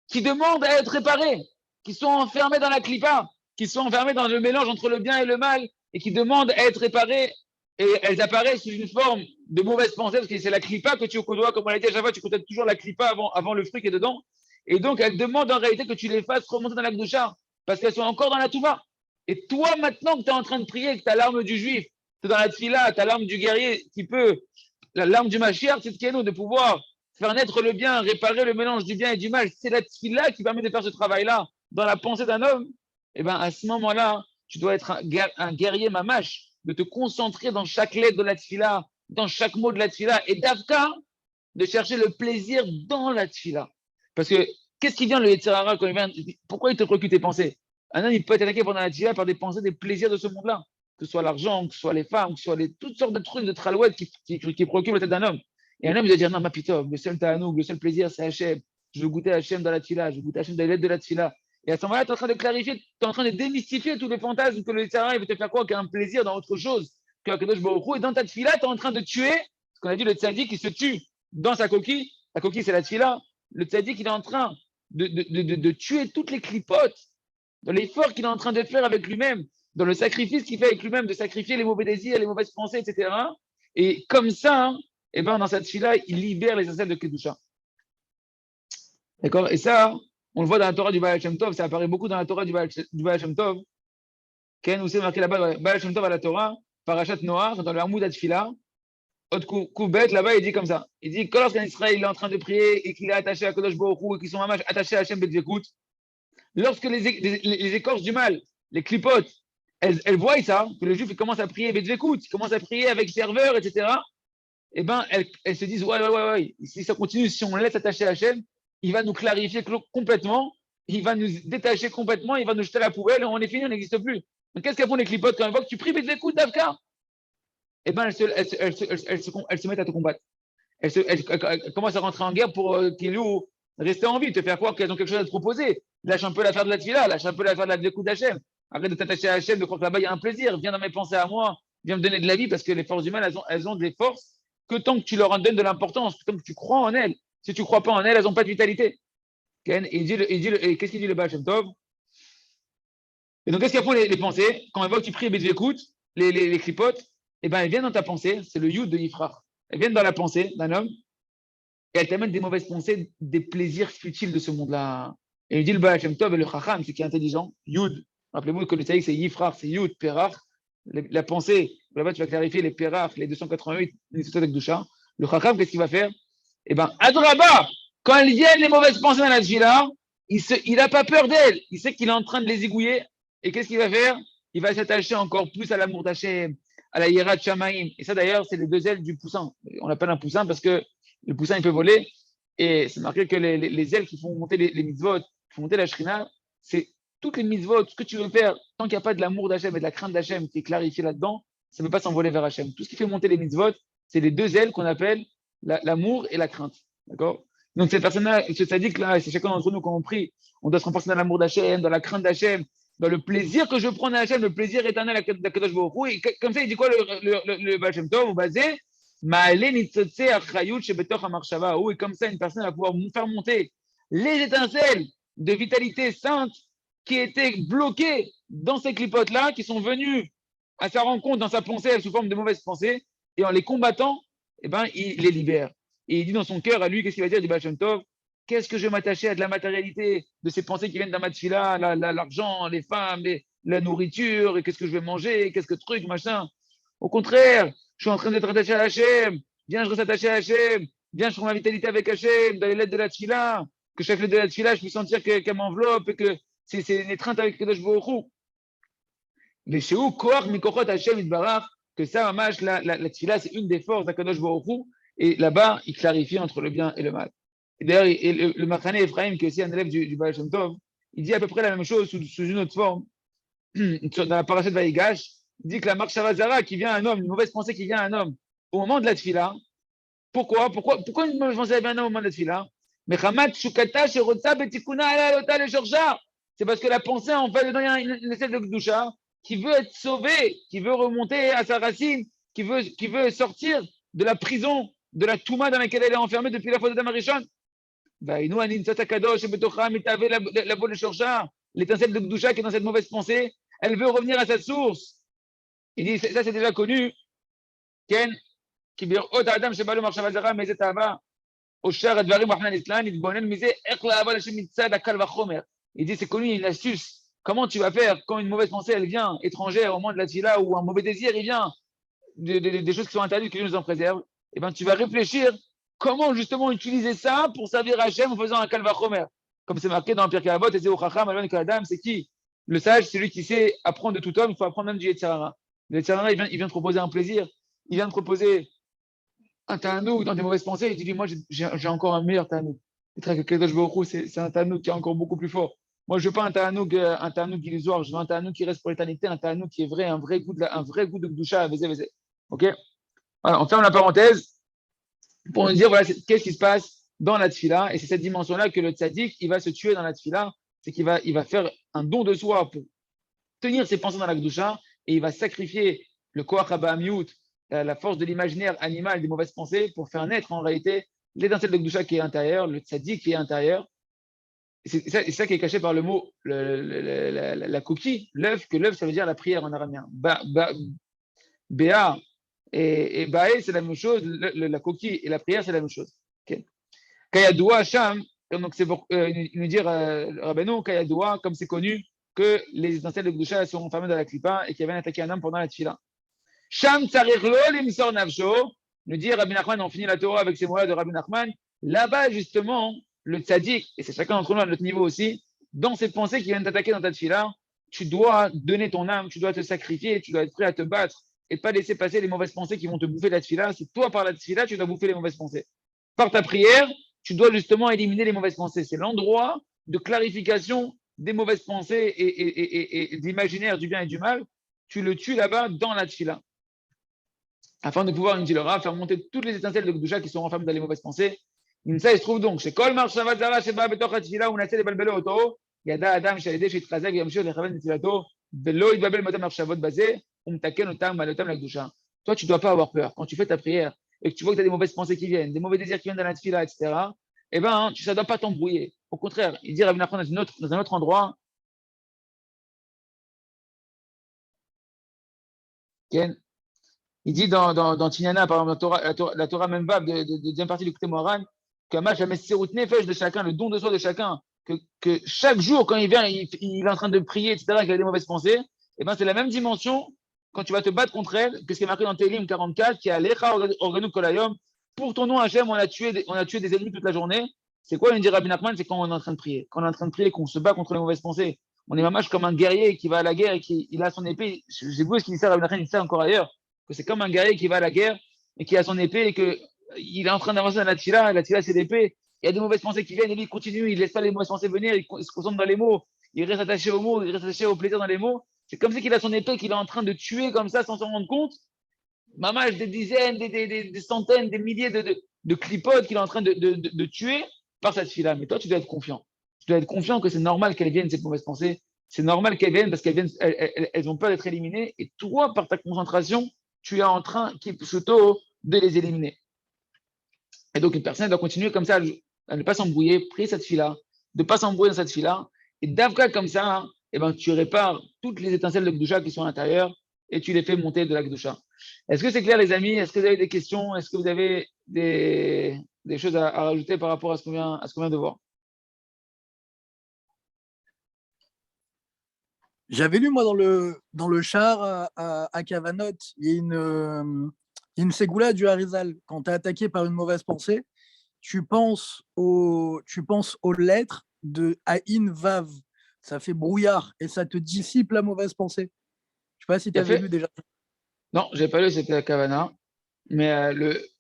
S1: qui demandent à être réparées, qui sont enfermées dans la clipa, qui sont enfermées dans le mélange entre le bien et le mal, et qui demandent à être réparées, et elles apparaissent sous une forme de mauvaise pensée, parce que c'est la clipa que tu dois, comme on l'a dit à chaque fois, tu contactes toujours la clipa avant le fruit qui est dedans, et donc elles demandent en réalité que tu les fasses remonter dans la Gdusha, parce qu'elles sont encore dans la Touva. Et toi, maintenant que tu es en train de prier, que tu as l'arme du juif, tu es dans la tfila, tu as l'arme du guerrier qui peut, l'arme du Mashiach, c'est ce qui est nous, de pouvoir faire naître le bien, réparer le mélange du bien et du mal, c'est la tfila qui permet de faire ce travail-là dans la pensée d'un homme, et bien à ce moment-là, tu dois être un guerrier mamache, de te concentrer dans chaque lettre de la tfila, dans chaque mot de la tfila, et d'Avka, de chercher le plaisir dans la tfila. Parce que qu'est-ce qui vient le Yetzirara quand il vient, pourquoi il te préoccupe tes pensées? Un homme, il peut être attaqué pendant la tfila par des pensées, des plaisirs de ce monde-là, que ce soit l'argent, que ce soit les femmes, que ce soit toutes sortes de trucs de tralouettes qui préoccupent la tête d'un homme. Et un homme, il doit dire, non, ma pitov, le seul ta'anoug, le seul plaisir, c'est Hachem. Je veux goûter Hachem dans la tfila, je veux goûter Hachem dans les lettres de la tfila. Et à ce moment-là, tu es en train de clarifier, tu es en train de démystifier tous les fantasmes que le Tzara, il veut te faire croire qu'il y a un plaisir dans autre chose que Akadosh Baruch Hu. Et dans ta tfila, tu es en train de tuer, ce qu'on a dit, le tzaddik qui se tue dans sa coquille. La coquille, c'est la tfila. Le tzaddik, il est en train de tuer toutes les clipotes dans l'effort qu'il est en train de faire avec lui-même, dans le sacrifice qu'il fait avec lui-même, de sacrifier les mauvais désirs, les mauvaises pensées, etc. Et comme ça, eh ben, dans cette fille-là, il libère les ancêtres de Kedusha. D'accord? Et ça, on le voit dans la Torah du Baal Shem Tov, ça apparaît beaucoup dans la Torah du Baal Shem Tov. Ken, vous savez, marqué là-bas, Baal Shem Tov à la Torah, Parashat Noah, dans le Hamoud Atfila, Haute Koubet, là-bas, il dit comme ça. Il dit que lorsqu'un Israël est en train de prier et qu'il est attaché à Kodosh Baruch Hu et qu'ils sont attachés à Hachem Betzvekut, lorsque les écorces du mal, les clipotes, elles voient ça, que le juif il commence à prier Betzvekut, il commence à prier avec ferveur, etc. Eh ben, elles se disent, ouais, si ça continue, si on laisse attacher à Hachem, il va nous clarifier complètement, il va nous détacher complètement, il va nous jeter à la poubelle et on est fini, on n'existe plus. Donc, qu'est-ce qu'elles font les clipotes quand elles voient que tu pries Betzvekut d'Avka? Eh ben, elles se mettent à te combattre. Elles commencent à rentrer en guerre pour qu'ils nous rester en vie, te faire croire qu'elles ont quelque chose à te proposer. Lâche un peu l'affaire de la tfila, lâche un peu l'affaire de la Betzvekut d'Hachem. Arrête de t'attacher à Hachem, de croire que là-bas il y a un plaisir. Viens dans mes pensées à moi, viens me donner de la vie parce que les forces humaines, elles ont des forces que tant que tu leur en donnes de l'importance, tant que tu crois en elles. Si tu ne crois pas en elles, elles n'ont pas de vitalité. Et qu'est-ce qu'il dit le Baal Shem Tov? Et donc, qu'est-ce qu'elles font les pensées? Quand elles voient que tu pries Betzvekut, les clipotes, eh ben, elles viennent dans ta pensée, c'est le Yud de Yifrach. Elles viennent dans la pensée d'un homme et elles t'amènent des mauvaises pensées, des plaisirs futiles de ce monde-là. Et il dit le Baal Shem Tov et le Chacham, c'est qui est intelligent, Yud. Rappelez-vous que le Tzaïk, c'est Yifrach, c'est Yud, Perach. La pensée, là-bas, tu vas clarifier les Perach, les 288, les Sototek Dusha. Le Chacham, qu'est-ce qu'il va faire? Eh bien, Adraba, quand elles viennent les mauvaises pensées dans la Tfila, il n'a pas peur d'elles. Il sait qu'il est en train de les égouiller. Et qu'est-ce qu'il va faire? Il va s'attacher encore plus à l'amour d'Hachem, à la Yira de Shamaim. Et ça, d'ailleurs, c'est les deux ailes du poussin. On l'appelle un poussin parce que le poussin, il peut voler. Et c'est marqué que les ailes qui font monter les mitzvot, qui font monter la shrina, c'est toutes les mitzvot, ce que tu veux faire, tant qu'il n'y a pas de l'amour d'Hachem et de la crainte d'Hachem qui est clarifié là-dedans, ça ne peut pas s'envoler vers Hachem. Tout ce qui fait monter les mitzvot, c'est les deux ailes qu'on appelle l'amour et la crainte. D'accord? Donc cette personne-là, ce tzaddik-là, c'est chacun d'entre nous quand on prie, on doit se renforcer dans l'amour d'Hachem, dans la crainte d'Hachem, dans le plaisir que je prends à Hachem, le plaisir éternel à Kadosh Baruch Hu. Et comme ça, il dit quoi le Baal Shem Tov, basé et comme ça, une personne va pouvoir faire monter les étincelles de vitalité sainte qui étaient bloquées dans ces clipotes-là, qui sont venues à sa rencontre dans sa pensée sous forme de mauvaises pensées, et en les combattant, eh ben, il les libère. Et il dit dans son cœur à lui, qu'est-ce qu'il va dire du Baal Shem Tov? Qu'est-ce que je vais m'attacher à de la matérialité, de ces pensées qui viennent d'un matfila, l'argent, les femmes, la nourriture, et qu'est-ce que je vais manger, qu'est-ce que truc, machin. Au contraire, je suis en train d'être attaché à Hachem. viens, je reste attaché à Hachem, viens, je trouve ma vitalité avec Hachem, dans les lettres de la Tfila, que chaque lettre de la Tfila, je peux sentir qu'elle m'enveloppe et que c'est une étreinte avec Kadosh Baruch Hu. Mais chez où, Koach Mikochot Hachem Itbarach, que ça, Mamash, la Tfila, c'est une des forces d'Akadosh Baruch Hu, et là-bas, il clarifie entre le bien et le mal. Et d'ailleurs, le Machané Ephraim, qui est aussi un élève du Baal Shem Tov, il dit à peu près la même chose sous une autre forme. Dans la parashat Vaïgash, il dit que la marche Shavazara qui vient à un homme, une mauvaise pensée qui vient à un homme au moment de la tfila. Pourquoi une mauvaise pensée vient à un homme au moment de la tfila? Mais Hamat Shukata Sherotza Betikuna Alota le Georgia. C'est parce que la pensée, en fait, dedans, il y a une espèce de Gdusha qui veut être sauvé, qui veut remonter à sa racine, qui veut sortir de la prison, de la Touma dans laquelle elle est enfermée depuis la faute de Marishon. L'étincelle de Gdusha qui est dans cette mauvaise pensée, elle veut revenir à sa source. Il dit, ça c'est déjà connu. Ken, Adam Shebalu Marshavazara, Mezetava, Oshar Advarim Rahman Islam, il bonen mise, Ekla Aval Hashem Mitzad Akal Vachomer. Il dit, c'est connu, il y a une astuce. Comment tu vas faire quand une mauvaise pensée, elle vient étrangère au moment de la tfila ou un mauvais désir, il vient des choses qui sont interdites, que Dieu nous en préserve. Eh bien, tu vas réfléchir comment justement utiliser ça pour servir Hachem en faisant un kalvachomer. Comme c'est marqué dans Pirkei Avot, et c'est au Chacham, Alon Adam, c'est qui? Le sage, c'est celui qui sait apprendre de tout homme, il faut apprendre même du Yetzirara. Le Yetzirara, il vient te proposer un plaisir, il vient te proposer un tanouk dans tes mauvaises pensées, et tu dis, moi, j'ai encore un meilleur tanouk. C'est un tanouk qui est encore beaucoup plus fort. Moi, je veux pas un tanouk illusoire, je veux un tanouk qui reste pour l'éternité, un tanouk qui est vrai, un vrai goût de Gdusha, ok? Alors, on ferme la parenthèse pour nous dire, voilà, qu'est-ce qui se passe dans la tfila, et c'est cette dimension-là que le tzaddik, il va se tuer dans la tfila, c'est qu'il va faire un don de soi pour tenir ses pensées dans la Gdusha, et il va sacrifier le Koach Abamiyut, la force de l'imaginaire animal des mauvaises pensées, pour faire naître en réalité l'étincelle de Gdusha qui est intérieure, le tzaddik qui est intérieur. C'est ça qui est caché par le mot, la coquille, l'œuf, que l'œuf, ça veut dire la prière en araméen. Béa et Baé, c'est la même chose, la coquille et la prière, c'est la même chose. Okay. Kayadoua, Sham, donc c'est pour nous dire, Rabbeinu, Kayadoua, comme c'est connu, que les étincelles de Gdusha sont enfermées dans la clipa et qu'il y avait attaqué un homme pendant la tfila. Sham tsarir lo limsor nafsho, nous dit Rabbi Nachman, on finit la Torah avec ces mots-là de Rabbi Nachman. Là-bas, justement, le tzaddik, et c'est chacun d'entre nous à notre niveau aussi, dans cette pensée qui vient t'attaquer dans ta tfila, tu dois donner ton âme, tu dois te sacrifier, tu dois être prêt à te battre et pas laisser passer les mauvaises pensées qui vont te bouffer la tfila. C'est toi, par la tfila, tu dois bouffer les mauvaises pensées. Par ta prière, tu dois justement éliminer les mauvaises pensées. C'est l'endroit de clarification des mauvaises pensées et d'imaginaire du bien et du mal. Tu le tues là-bas dans la tfila. Afin de pouvoir, une Rav, faire monter toutes les étincelles de Gdusha qui sont renfermées dans les mauvaises pensées. Ça, il se trouve donc chez Kol Marshavazara, chez Ba Betoch Hatfila, où Nassel et Balbelo Oto, Yada Adam, Shalede, chez Trazag, Yamshir, Lechaven, Netilato, Velo, Idbabel, Matam Marshavot, Basé, Umtaken, Otam, Malotam, la Gdusha. Toi, tu ne dois pas avoir peur. Quand tu fais ta prière et que tu vois que tu as des mauvaises pensées qui viennent, des mauvais désirs qui viennent dans la tfila, etc., eh bien, ça ne doit pas t'embrouiller. Au contraire, il dit Rabbi Nachman dans un autre endroit, Ken, il dit dans Tignana, par exemple, la Torah même Vav de deuxième partie du côté Moran, que la Messirut Nefesh de chacun, le don de soi de chacun, que chaque jour, quand il vient, il est en train de prier, etc., qu'il a des mauvaises pensées, et ben c'est la même dimension quand tu vas te battre contre elle que ce qui est marqué dans Télim 44, qui est Alecha Organu Kolayom. Pour ton nom, Hachem, on a tué des ennemis toute la journée. C'est quoi, il dit Rabbi Nachman? C'est quand on est en train de prier. Quand on est en train de prier, qu'on se bat contre les mauvaises pensées. On est mamash comme un guerrier qui va à la guerre et qui il a son épée. J'ai vu ce qu'il dit ça, Rabbi Nachman, il dit ça encore ailleurs, que c'est comme un guerrier qui va à la guerre et qui a son épée et qu'il est en train d'avancer dans la tfila, c'est l'épée. Il y a des mauvaises pensées qui viennent et lui il continue, il ne laisse pas les mauvaises pensées venir, il se concentre dans les mots, il reste attaché aux mots, il reste attaché au plaisir dans les mots. C'est comme si qu'il a son épée qu'il est en train de tuer comme ça sans s'en rendre compte. Mamage, des dizaines, des centaines, des milliers de clipotes qu'il est en train de tuer par cette fille-là. Mais toi, tu dois être confiant. Tu dois être confiant que c'est normal qu'elles viennent, cette mauvaise pensée. C'est normal qu'elles viennent parce qu'elles viennent, elles ont peur d'être éliminées. Et toi, par ta concentration, tu es en train, plutôt, de les éliminer. Et donc, une personne doit continuer comme ça à ne pas s'embrouiller, prier cette fille-là, de ne pas s'embrouiller dans cette fille-là. Et d'avka comme ça, eh ben, tu répares toutes les étincelles de Gdusha qui sont à l'intérieur et tu les fais monter de la Gdusha. Est-ce que c'est clair, les amis? Est-ce que vous avez des questions? Est-ce que vous avez des choses à rajouter par rapport à ce qu'on vient de voir?
S2: J'avais lu, moi, dans le char à Kavanot, il y a Il y a une ségoula du Harizal. Quand tu es attaqué par une mauvaise pensée, tu penses aux lettres de Aïn Vav. Ça fait brouillard et ça te dissipe la mauvaise pensée. Je sais pas si tu
S1: Qui a
S2: avais
S1: fait?
S2: lu déjà.
S1: Non, j'ai pas lu, c'était la Kavana. Mais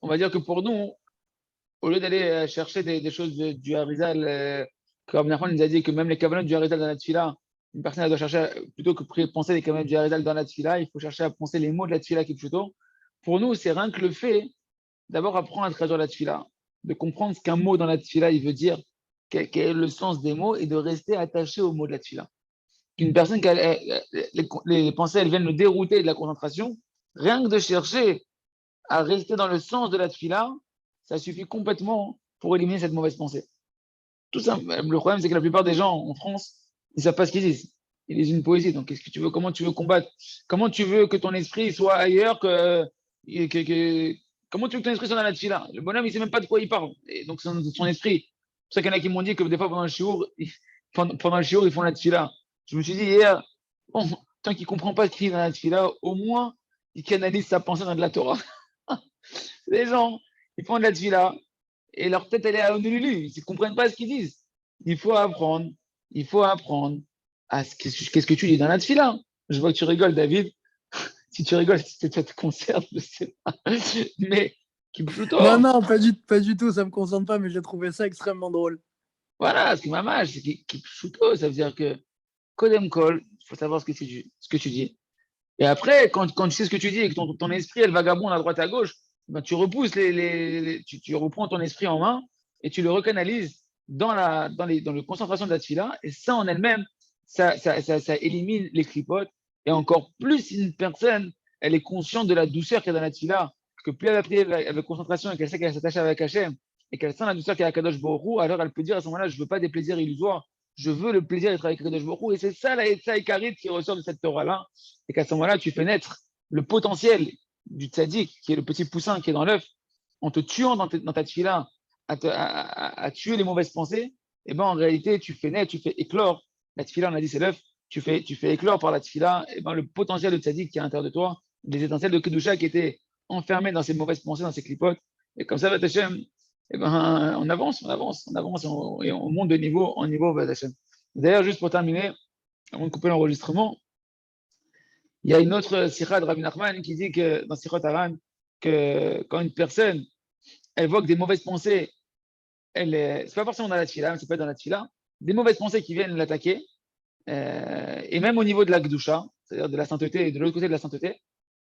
S1: on va dire que pour nous, au lieu d'aller chercher des choses du Harizal, comme Nachman nous a dit que même les Kavanot du Harizal dans la Tfila, une personne elle doit chercher, plutôt que penser les Kavanot du Harizal dans la Tfila, il faut chercher à penser les mots de la Tfila qui est plutôt. Pour nous, c'est rien que le fait d'abord apprendre à traduire la Tfila, de comprendre ce qu'un mot dans la Tfila il veut dire, quel est le sens des mots et de rester attaché aux mots de la Tfila. Qu'une personne, les pensées elles viennent le dérouter de la concentration, rien que de chercher à rester dans le sens de la Tfila, ça suffit complètement pour éliminer cette mauvaise pensée. Tout ça, le problème, c'est que la plupart des gens en France, ils ne savent pas ce qu'ils disent. Ils lisent une poésie. Donc, qu'est-ce que tu veux, comment tu veux combattre? Comment tu veux que ton esprit soit ailleurs comment tu veux que ton esprit soit dans la tfila? Le bonhomme, il ne sait même pas de quoi il parle. Et donc, son esprit. C'est pour ça qu'il y en a qui m'ont dit que des fois, pendant le shiur, ils font la tfila. Je me suis dit hier, bon, tant qu'il ne comprend pas ce qu'il dit dans la tfila, au moins, il canalise sa pensée dans de la Torah. Les gens, ils font de la tfila, et leur tête, elle est à Honolulu. Ils ne comprennent pas ce qu'ils disent. Il faut apprendre, il faut apprendre à qu'est-ce que tu dis dans la tfila. Je vois que tu rigoles, David. Si tu rigoles, c'est ça te concerne, je sais pas. Mais
S2: Non,
S1: plutôt,
S2: non, pas du tout, ça me concerne pas, mais j'ai trouvé ça extrêmement drôle.
S1: voilà, ce qui m'amage, c'est plutôt, ça veut dire que Kodem Kol, il faut savoir ce que tu dis. Et après, quand tu sais ce que tu dis et que ton esprit, elle vagabonde à droite à gauche, ben, tu repousses tu reprends ton esprit en main et tu le recanalises dans les concentrations de la tfila. Et ça, en elle-même, ça élimine les clipotes. Et encore plus, si une personne, elle est consciente de la douceur qu'il y a dans la tfila, que plus elle a pris avec concentration et qu'elle sait qu'elle s'attache avec Hachem, et qu'elle sent la douceur qu'il y a à Kadosh Baruch Hu, alors elle peut dire à ce moment-là, je ne veux pas des plaisirs illusoires, je veux le plaisir d'être avec Kadosh Baruch Hu. Et c'est ça la Etza Ikarit qui ressort de cette Torah-là, et qu'à ce moment-là, tu fais naître le potentiel du tzaddik, qui est le petit poussin qui est dans l'œuf, en te tuant dans ta tfila, à tuer les mauvaises pensées, et ben en réalité, tu fais naître, tu fais éclore. La tfila, on a dit, c'est l'œuf. Tu fais éclore par la tfila, et ben le potentiel de tzaddik qui est à l'intérieur de toi, les étincelles de Kedusha qui étaient enfermées dans ces mauvaises pensées, dans ces clipotes. Et comme ça, Vatachem, et ben on avance, et on monte de niveau en niveau, Vatachem. D'ailleurs, juste pour terminer, avant de couper l'enregistrement, il y a une autre sikha de Rabbi Nachman qui dit que dans Sikhot Haran, que quand une personne évoque des mauvaises pensées, c'est pas forcément dans la tfila, mais c'est pas dans la tfila, des mauvaises pensées qui viennent l'attaquer, et même au niveau de la Gdusha, c'est-à-dire de la sainteté et de l'autre côté de la sainteté,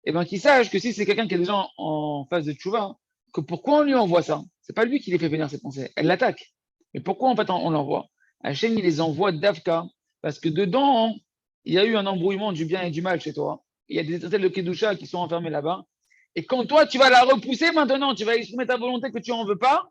S1: et ben qu'il sache que si c'est quelqu'un qui est déjà en phase de tchouva, que pourquoi on lui envoie ça? C'est pas lui qui les fait venir ces pensées, elle l'attaque. Mais pourquoi en fait on l'envoie? Hachem il les envoie d'Avka, parce que dedans, il y a eu un embrouillement du bien et du mal chez toi. Il y a des étincelles de Kedusha qui sont enfermées là-bas. Et quand toi, tu vas la repousser maintenant, tu vas exprimer ta volonté que tu n'en veux pas,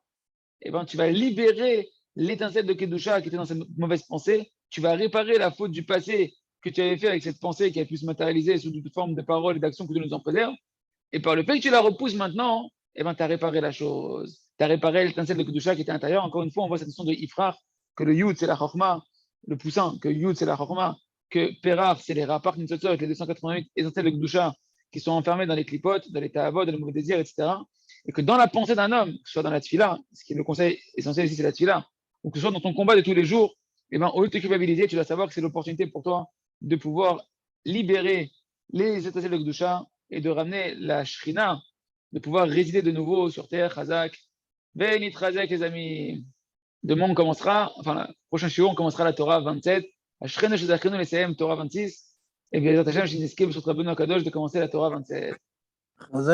S1: et ben, tu vas libérer l'étincelle de Kedusha qui était dans cette mauvaise pensée. Tu vas réparer la faute du passé que tu avais fait avec cette pensée qui a pu se matérialiser sous toute forme de paroles et d'actions que tu nous en préserves. Et par le fait que tu la repousses maintenant, eh ben, tu as réparé la chose. Tu as réparé l'étincelle de Kedusha qui était à l'intérieur. Encore une fois, on voit cette notion de Ifrar, que le Yud, c'est la Chorma, le poussin, que Yud, c'est la Chorma, que Perar, c'est les rapports avec les 288 étincelles de Kedusha qui sont enfermées dans les clipotes, dans les ta'avot, dans les mauvais désirs, etc. Et que dans la pensée d'un homme, que ce soit dans la tfila, ce qui est le conseil essentiel ici, c'est la tfila, ou que ce soit dans ton combat de tous les jours, eh ben, au lieu de te culpabiliser, tu dois savoir que c'est l'opportunité pour toi de pouvoir libérer les étincelles de Kedusha et de ramener la Shrina, de pouvoir résider de nouveau sur terre, Chazak. Benit Chazak, les amis. Demain, on commencera, enfin, le prochain shiur, on commencera la Torah 27. Ashrenu Shezachenu Lesayem, Torah 26. Et bien, Hashem, je suis sur Rabbeinu Akadosh de commencer la Torah 27.